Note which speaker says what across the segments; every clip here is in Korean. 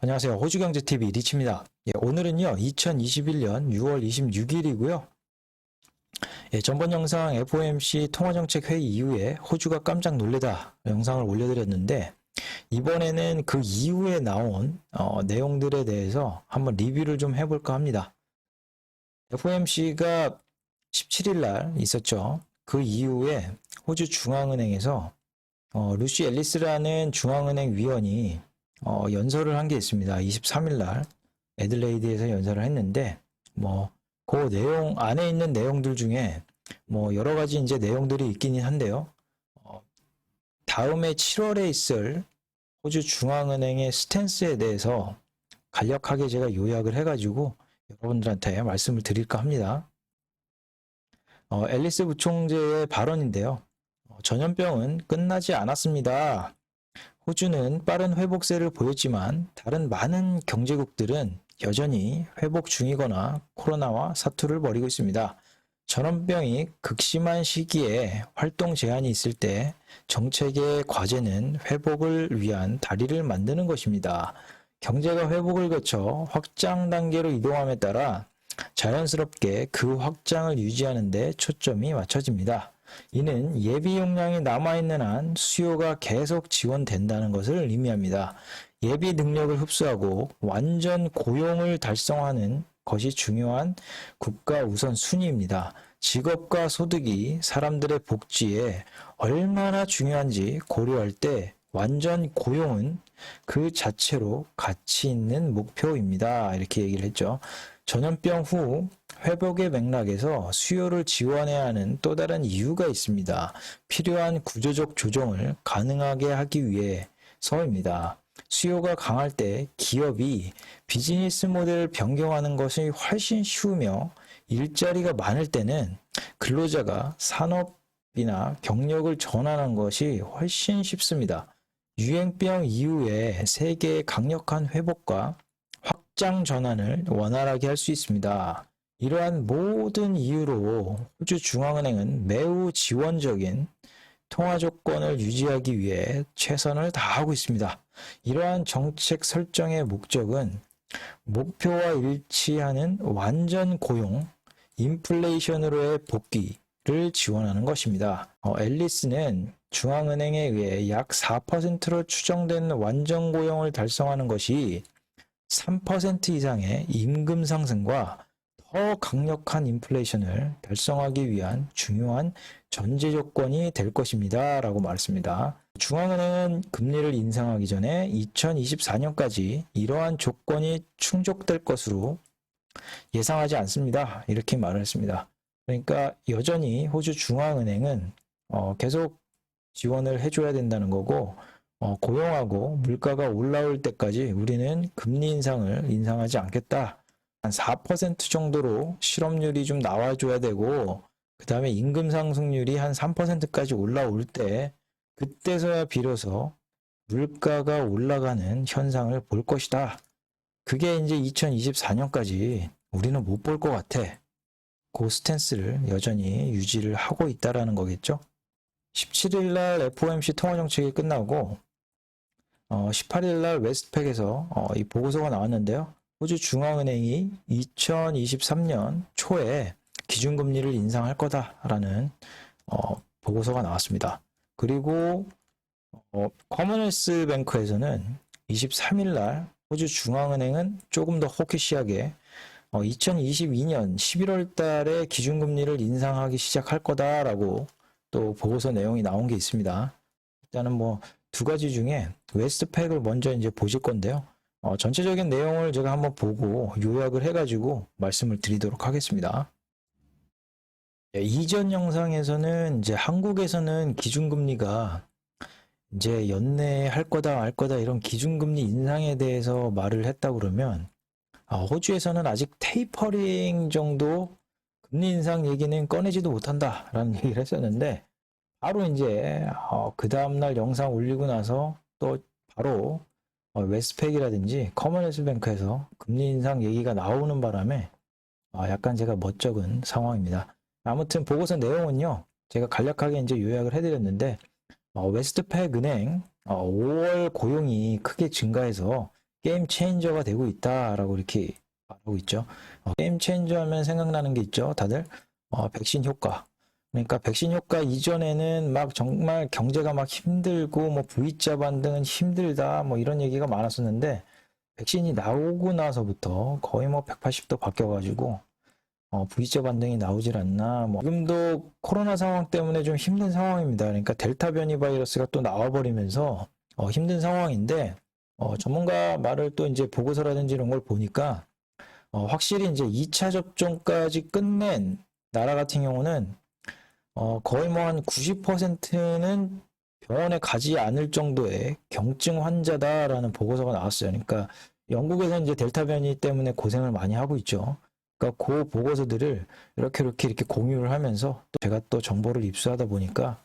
Speaker 1: 안녕하세요. 호주경제TV 리치입니다. 오늘은요, 2021년 6월 26일이고요. 전번 영상 FOMC 통화정책 회의 이후에 호주가 깜짝 놀래다 영상을 올려드렸는데, 이번에는 그 이후에 나온 내용들에 대해서 한번 리뷰를 좀 해볼까 합니다. FOMC가 17일 날 있었죠. 그 이후에 호주 중앙은행에서 루시 앨리스라는 중앙은행 위원이 연설을 한 게 있습니다. 23일 날 애들레이드에서 연설을 했는데, 그 내용 안에 있는 내용들 중에 여러 가지 이제 내용들이 있기는 한데요. 다음에 7월에 있을 호주 중앙은행의 스탠스에 대해서 간략하게 제가 요약을 해가지고 여러분들한테 말씀을 드릴까 합니다. 앨리스 부총재의 발언인데요. 전염병은 끝나지 않았습니다. 호주는 빠른 회복세를 보였지만 다른 많은 경제국들은 여전히 회복 중이거나 코로나와 사투를 벌이고 있습니다. 전염병이 극심한 시기에 활동 제한이 있을 때 정책의 과제는 회복을 위한 다리를 만드는 것입니다. 경제가 회복을 거쳐 확장 단계로 이동함에 따라 자연스럽게 그 확장을 유지하는 데 초점이 맞춰집니다. 이는 예비 용량이 남아있는 한 수요가 계속 지원된다는 것을 의미합니다. 예비 능력을 흡수하고 완전 고용을 달성하는 것이 중요한 국가 우선순위입니다. 직업과 소득이 사람들의 복지에 얼마나 중요한지 고려할 때 완전 고용은 그 자체로 가치 있는 목표입니다. 이렇게 얘기를 했죠. 전염병 후 회복의 맥락에서 수요를 지원해야 하는 또 다른 이유가 있습니다. 필요한 구조적 조정을 가능하게 하기 위해서입니다. 수요가 강할 때 기업이 비즈니스 모델을 변경하는 것이 훨씬 쉬우며, 일자리가 많을 때는 근로자가 산업이나 경력을 전환하는 것이 훨씬 쉽습니다. 유행병 이후에 세계의 강력한 회복과 확장 전환을 원활하게 할 수 있습니다. 이러한 모든 이유로 호주 중앙은행은 매우 지원적인 통화 조건을 유지하기 위해 최선을 다하고 있습니다. 이러한 정책 설정의 목적은 목표와 일치하는 완전 고용, 인플레이션으로의 복귀를 지원하는 것입니다. 앨리스는 중앙은행에 의해 약 4%로 추정되는 완전 고용을 달성하는 것이 3% 이상의 임금 상승과 더 강력한 인플레이션을 달성하기 위한 중요한 전제 조건이 될 것입니다. 라고 말했습니다. 중앙은행은 금리를 인상하기 전에 2024년까지 이러한 조건이 충족될 것으로 예상하지 않습니다. 이렇게 말을 했습니다. 그러니까 여전히 호주 중앙은행은 계속 지원을 해줘야 된다는 거고, 고용하고 물가가 올라올 때까지 우리는 금리 인상을 인상하지 않겠다. 한 4% 정도로 실업률이 좀 나와줘야 되고, 그 다음에 임금 상승률이 한 3%까지 올라올 때, 그때서야 비로소 물가가 올라가는 현상을 볼 것이다. 그게 이제 2024년까지 우리는 못 볼 것 같아. 그 스탠스를 여전히 유지를 하고 있다라는 거겠죠. 17일 날 FOMC 통화 정책이 끝나고 18일 날 웨스트팩에서 이 보고서가 나왔는데요. 호주 중앙은행이 2023년 초에 기준금리를 인상할 거다라는 보고서가 나왔습니다. 그리고 커먼웰스 뱅크에서는 23일 날 호주 중앙은행은 조금 더 호키시하게 2022년 11월 달에 기준금리를 인상하기 시작할 거다라고 또 보고서 내용이 나온 게 있습니다. 일단은 두 가지 중에 웨스트팩을 먼저 이제 보실 건데요. 전체적인 내용을 제가 한번 보고 요약을 해가지고 말씀을 드리도록 하겠습니다. 이전 영상에서는 이제 한국에서는 기준금리가 이제 연내 할 거다 말 거다 이런 기준금리 인상에 대해서 말을 했다 그러면, 호주에서는 아직 테이퍼링 정도 금리 인상 얘기는 꺼내지도 못한다라는 얘기를 했었는데, 바로 이제 그 다음날 영상 올리고 나서 또 바로 웨스트팩이라든지 커먼웰스 뱅크에서 금리 인상 얘기가 나오는 바람에 약간 제가 멋쩍은 상황입니다. 아무튼 보고서 내용은요, 제가 간략하게 이제 요약을 해드렸는데, 웨스트팩 은행 5월 고용이 크게 증가해서 게임 체인저가 되고 있다라고 이렇게 말하고 있죠. 게임 체인저 하면 생각나는 게 있죠. 다들 백신 효과. 그러니까 백신 효과 이전에는 막 정말 경제가 막 힘들고 뭐 V자 반등은 힘들다 뭐 이런 얘기가 많았었는데 백신이 나오고 나서부터 거의 뭐 180도 바뀌어가지고 V자 반등이 나오질 않나. 뭐 지금도 코로나 상황 때문에 좀 힘든 상황입니다. 그러니까 델타 변이 바이러스가 또 나와버리면서 힘든 상황인데 전문가 말을 또 이제 보고서라든지 이런 걸 보니까 확실히 이제 2차 접종까지 끝낸 나라 같은 경우는 거의 뭐 한 90%는 병원에 가지 않을 정도의 경증 환자다라는 보고서가 나왔어요. 그러니까 영국에서 이제 델타 변이 때문에 고생을 많이 하고 있죠. 그러니까 그 보고서들을 이렇게 공유를 하면서 또 제가 또 정보를 입수하다 보니까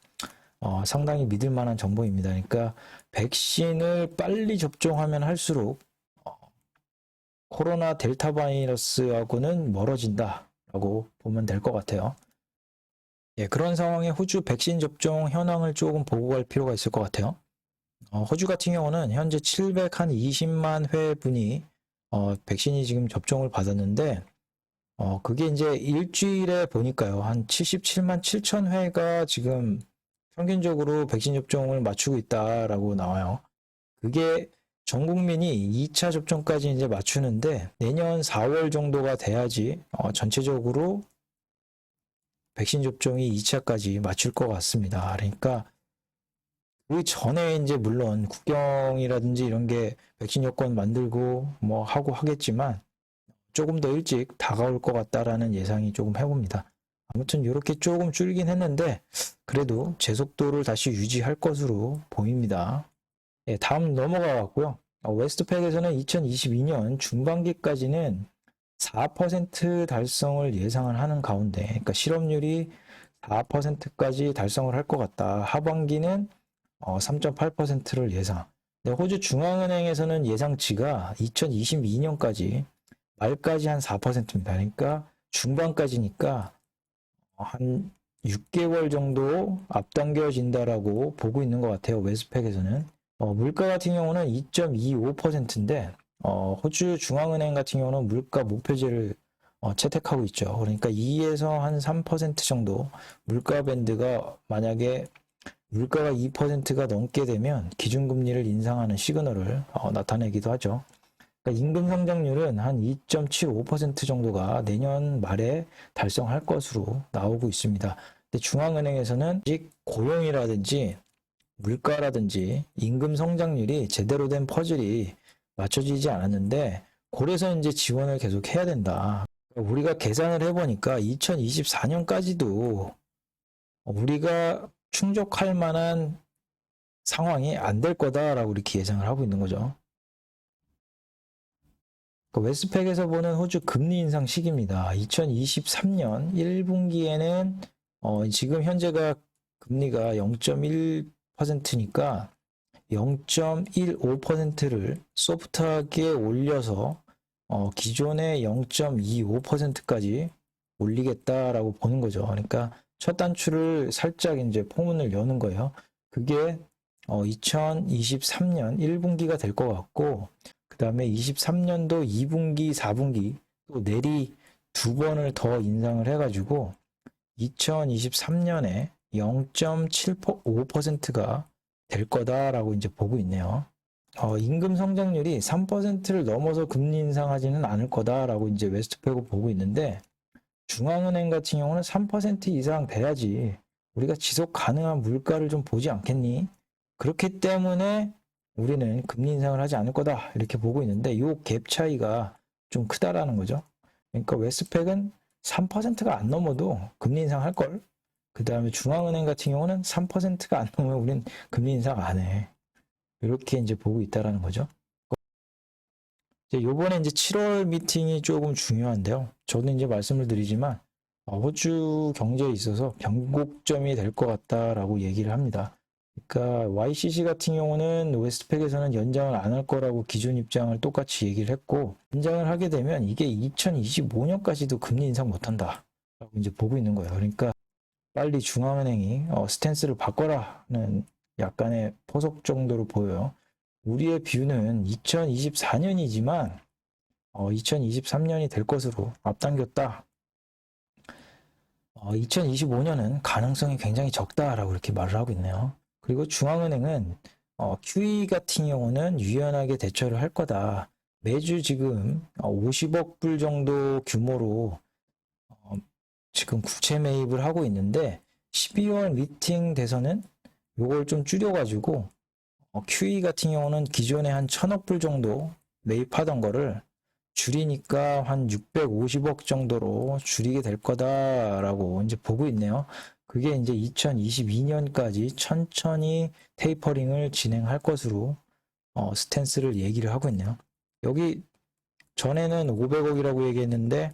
Speaker 1: 상당히 믿을 만한 정보입니다. 그러니까 백신을 빨리 접종하면 할수록 코로나 델타 바이러스하고는 멀어진다라고 보면 될 것 같아요. 예, 그런 상황에 호주 백신 접종 현황을 조금 보고 갈 필요가 있을 것 같아요. 호주 같은 경우는 현재 720만 회 분이 백신이 지금 접종을 받았는데 그게 이제 일주일에 보니까요. 한 77만 7천 회가 지금 평균적으로 백신 접종을 맞추고 있다라고 나와요. 그게 전 국민이 2차 접종까지 이제 맞추는데 내년 4월 정도가 돼야지 전체적으로 백신 접종이 2차까지 맞출 것 같습니다. 그러니까 그 전에 이제 물론 국경이라든지 이런 게 백신 여권 만들고 뭐 하고 하겠지만 조금 더 일찍 다가올 것 같다라는 예상이 조금 해봅니다. 아무튼 이렇게 조금 줄긴 했는데 그래도 제 속도를 다시 유지할 것으로 보입니다. 예, 다음 넘어가고요. 웨스트팩에서는 2022년 중반기까지는 4% 달성을 예상을 하는 가운데, 그러니까 실업률이 4%까지 달성을 할 것 같다. 하반기는 3.8%를 예상. 근데 호주 중앙은행에서는 예상치가 2022년까지 말까지 한 4%입니다. 그러니까 중반까지니까 한 6개월 정도 앞당겨진다라고 보고 있는 것 같아요. 웨스트팩에서는. 물가 같은 경우는 2.25%인데 호주 중앙은행 같은 경우는 물가 목표제를 채택하고 있죠. 그러니까 2에서 한 3% 정도 물가 밴드가 만약에 물가가 2%가 넘게 되면 기준금리를 인상하는 시그널을 나타내기도 하죠. 그러니까 임금 성장률은 한 2.75% 정도가 내년 말에 달성할 것으로 나오고 있습니다. 근데 중앙은행에서는 아직 고용이라든지 물가라든지 임금 성장률이 제대로 된 퍼즐이 맞춰지지 않았는데 그래서 이제 지원을 계속 해야 된다. 우리가 계산을 해보니까 2024년까지도 우리가 충족할 만한 상황이 안 될 거다라고 이렇게 예상을 하고 있는 거죠. 웨스트팩에서 보는 호주 금리 인상 시기입니다. 2023년 1분기에는 지금 현재가 금리가 0.1%니까 0.15%를 소프트하게 올려서 기존의 0.25%까지 올리겠다라고 보는 거죠. 그러니까 첫 단추를 살짝 이제 포문을 여는 거예요. 그게 2023년 1분기가 될 것 같고 그 다음에 23년도 2분기, 4분기 또 내리 두 번을 더 인상을 해가지고 2023년에 0.75%가 될 거다라고 이제 보고 있네요. 임금 성장률이 3%를 넘어서 금리 인상하지는 않을 거다라고 이제 웨스트팩을 보고 있는데 중앙은행 같은 경우는 3% 이상 돼야지 우리가 지속 가능한 물가를 좀 보지 않겠니? 그렇기 때문에 우리는 금리 인상을 하지 않을 거다 이렇게 보고 있는데 이 갭 차이가 좀 크다라는 거죠. 그러니까 웨스트팩은 3%가 안 넘어도 금리 인상할 걸. 그 다음에 중앙은행 같은 경우는 3%가 안 넘으면 우린 금리 인상 안 해. 이렇게 이제 보고 있다라는 거죠. 요번에 이제 7월 미팅이 조금 중요한데요. 저는 이제 말씀을 드리지만 호주 경제에 있어서 변곡점이 될 것 같다라고 얘기를 합니다. 그러니까 YCC 같은 경우는 웨스트팩에서는 연장을 안 할 거라고 기존 입장을 똑같이 얘기를 했고 연장을 하게 되면 이게 2025년까지도 금리 인상 못 한다라고 이제 보고 있는 거예요. 그러니까 빨리 중앙은행이 스탠스를 바꿔라는 약간의 포석 정도로 보여요. 우리의 뷰는 2024년이지만 2023년이 될 것으로 앞당겼다. 2025년은 가능성이 굉장히 적다라고 이렇게 말을 하고 있네요. 그리고 중앙은행은 QE 같은 경우는 유연하게 대처를 할 거다. 매주 지금 50억 불 정도 규모로 지금 국채 매입을 하고 있는데 12월 미팅 돼서는 요걸 좀 줄여가지고 QE 같은 경우는 기존에 한 1000억 불 정도 매입하던 거를 줄이니까 한 650억 정도로 줄이게 될 거다라고 이제 보고 있네요. 그게 이제 2022년까지 천천히 테이퍼링을 진행할 것으로 스탠스를 얘기를 하고 있네요. 여기 전에는 500억이라고 얘기했는데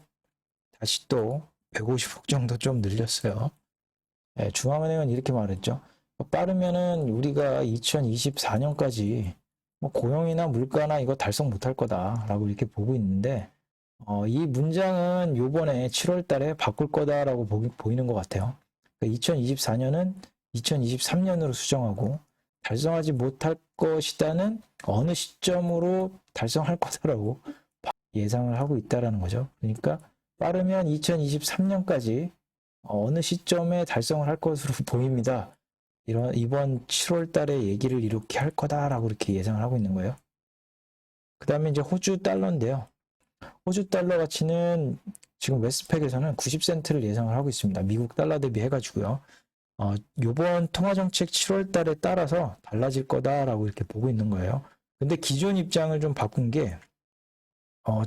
Speaker 1: 다시 또 150억 정도 좀 늘렸어요. 예, 중앙은행은 이렇게 말했죠. 빠르면은 우리가 2024년까지 뭐 고용이나 물가나 이거 달성 못할 거다라고 이렇게 보고 있는데 이 문장은 요번에 7월 달에 바꿀 거다라고 보이는 것 같아요. 그러니까 2024년은 2023년으로 수정하고 달성하지 못할 것이다는 어느 시점으로 달성할 거다라고 예상을 하고 있다라는 거죠. 그러니까 빠르면 2023년까지 어느 시점에 달성을 할 것으로 보입니다. 이번 7월 달에 얘기를 이렇게 할 거다라고 이렇게 예상을 하고 있는 거예요. 그 다음에 이제 호주 달러인데요. 호주 달러 가치는 지금 웨스트팩에서는 90센트를 예상을 하고 있습니다. 미국 달러 대비 해가지고요. 요번 통화정책 7월 달에 따라서 달라질 거다라고 이렇게 보고 있는 거예요. 근데 기존 입장을 좀 바꾼 게,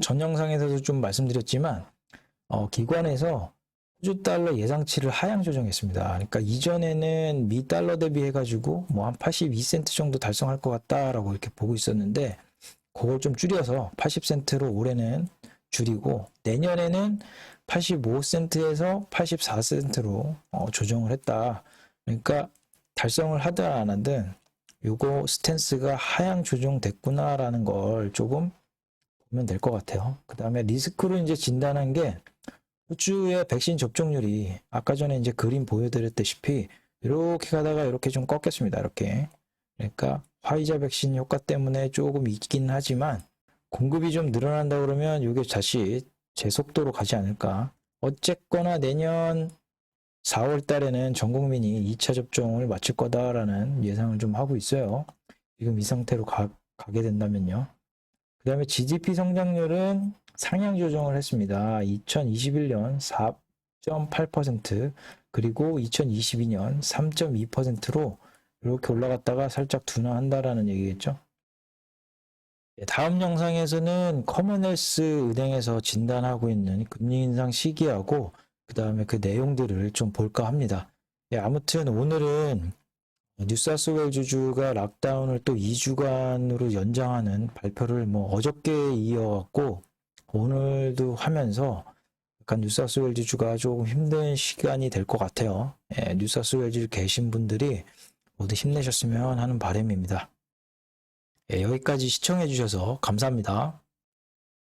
Speaker 1: 전 영상에서도 좀 말씀드렸지만, 기관에서 호주 달러 예상치를 하향 조정했습니다. 그러니까 이전에는 미 달러 대비 해가지고 뭐 한 82센트 정도 달성할 것 같다라고 이렇게 보고 있었는데 그걸 좀 줄여서 80센트로 올해는 줄이고 내년에는 85센트에서 84센트로 조정을 했다. 그러니까 달성을 하든 안 하든 요거 스탠스가 하향 조정됐구나라는 걸 조금 보면 될 것 같아요. 그 다음에 리스크로 이제 진단한 게 호주의 백신 접종률이 아까 전에 이제 그림 보여드렸다시피 이렇게 가다가 이렇게 좀 꺾였습니다. 이렇게. 그러니까 화이자 백신 효과 때문에 조금 있긴 하지만 공급이 좀 늘어난다 그러면 이게 다시 제 속도로 가지 않을까. 어쨌거나 내년 4월 달에는 전 국민이 2차 접종을 마칠 거다라는 예상을 좀 하고 있어요. 지금 이 상태로 가게 된다면요. 그 다음에 GDP 성장률은 상향 조정을 했습니다. 2021년 4.8% 그리고 2022년 3.2%로 이렇게 올라갔다가 살짝 둔화한다라는 얘기겠죠. 다음 영상에서는 커먼웰스 은행에서 진단하고 있는 금리 인상 시기하고 그 다음에 그 내용들을 좀 볼까 합니다. 아무튼 오늘은 뉴사우스웨일즈주가 락다운을 또 2주간으로 연장하는 발표를 뭐 어저께 이어왔고 오늘도 하면서 약간 뉴사우스웨일즈주가 조금 힘든 시간이 될 것 같아요. 뉴사우스웨일즈 계신 분들이 모두 힘내셨으면 하는 바람입니다. 여기까지 시청해 주셔서 감사합니다.